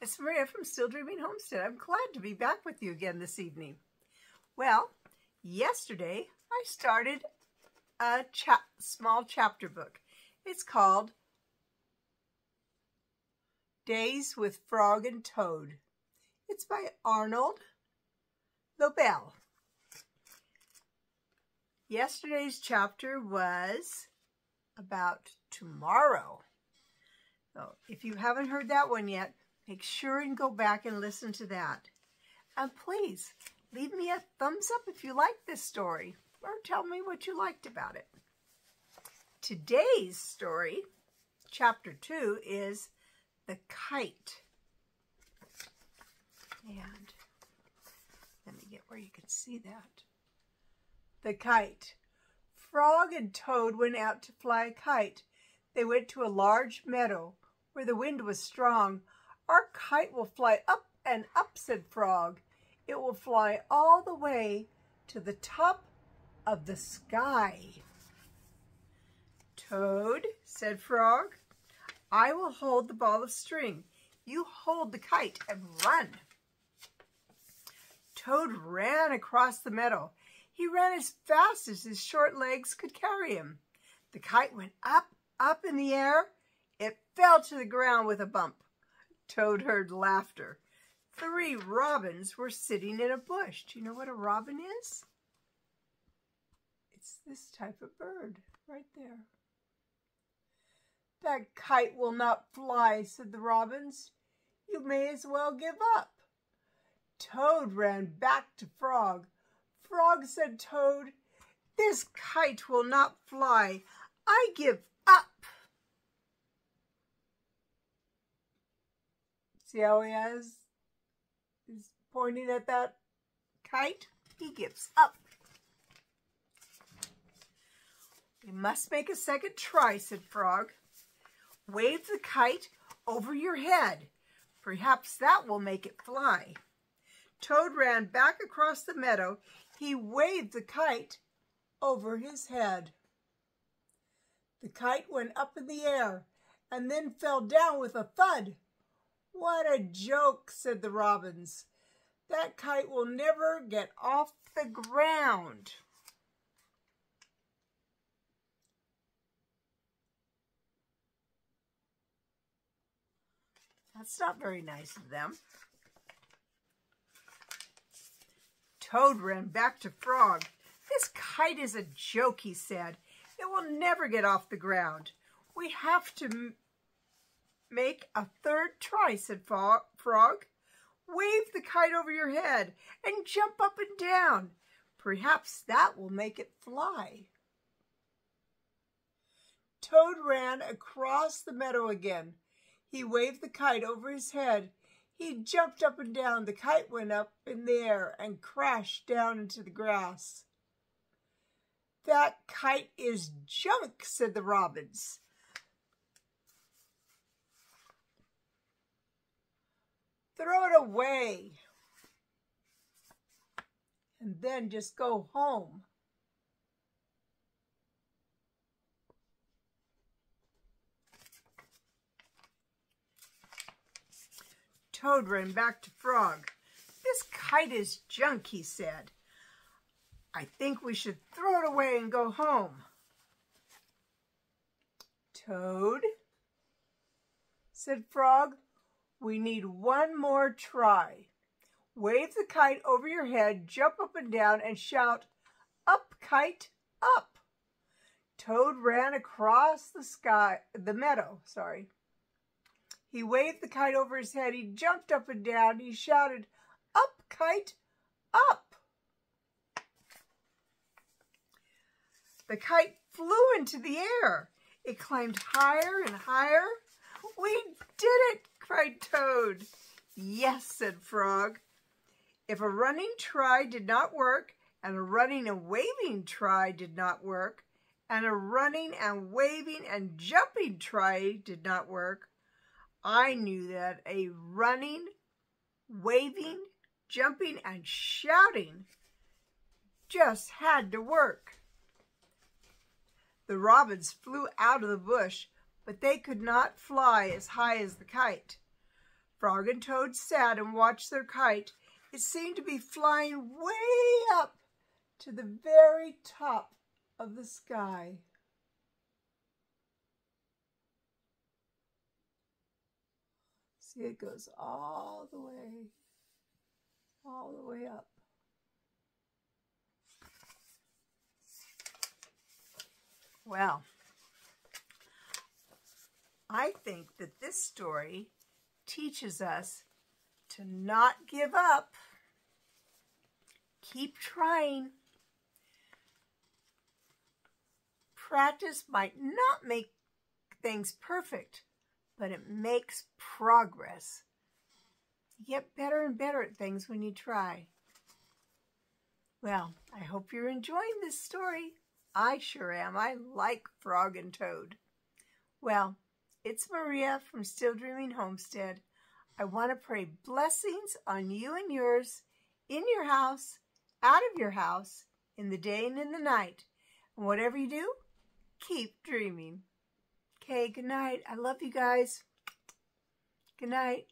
It's Maria from Still Dreaming Homestead. I'm glad to be back with you again this evening. Well, yesterday I started a small chapter book. It's called Days with Frog and Toad. It's by Arnold Lobel. Yesterday's chapter was about tomorrow. So if you haven't heard that one yet, make sure and go back and listen to that. And please, leave me a thumbs up if you like this story, or tell me what you liked about it. Today's story, chapter 2, is The Kite. And let me get where you can see that. The Kite. Frog and Toad went out to fly a kite. They went to a large meadow where the wind was strong. Our kite will fly up and up, said Frog. It will fly all the way to the top of the sky. Toad, said Frog, I will hold the ball of string. You hold the kite and run. Toad ran across the meadow. He ran as fast as his short legs could carry him. The kite went up in the air. It fell to the ground with a bump. Toad heard laughter. 3 robins were sitting in a bush. Do you know what a robin is? It's this type of bird right there. That kite will not fly, said the robins. You may as well give up. Toad ran back to Frog. Frog, said Toad, this kite will not fly. I give up. See how he's pointing at that kite? He gives up. We must make a second try, said Frog. Wave the kite over your head. Perhaps that will make it fly. Toad ran back across the meadow. He waved the kite over his head. The kite went up in the air and then fell down with a thud. What a joke, said the robins. That kite will never get off the ground. That's not very nice of them. Toad ran back to Frog. This kite is a joke, he said. It will never get off the ground. We have to make a third try, said Frog. Wave the kite over your head and jump up and down. Perhaps that will make it fly. Toad ran across the meadow again. He waved the kite over his head. He jumped up and down. The kite went up in the air and crashed down into the grass. That kite is junk, said the robins. Throw it away. And then just go home. Toad ran back to Frog. This kite is junk, he said. I think we should throw it away and go home. Toad, said Frog, we need one more try. Wave the kite over your head, jump up and down, and shout, up, kite, up. Toad ran across the meadow. He waved the kite over his head. He jumped up and down. He shouted, up, kite, up. The kite flew into the air. It climbed higher and higher. We did it, cried Toad. Yes, said Frog. If a running try did not work, and a running and waving try did not work, and a running and waving and jumping try did not work, I knew that a running, waving, jumping, and shouting just had to work. The robins flew out of the bush, but they could not fly as high as the kite. Frog and Toad sat and watched their kite. It seemed to be flying way up to the very top of the sky. See, it goes all the way up. Well, I think that this story teaches us to not give up. Keep trying. Practice might not make things perfect, but it makes progress. You get better and better at things when you try. Well, I hope you're enjoying this story. I sure am. I like Frog and Toad. Well, it's Maria from Still Dreaming Homestead. I want to pray blessings on you and yours, in your house, out of your house, in the day and in the night. And whatever you do, keep dreaming. Okay, good night. I love you guys. Good night.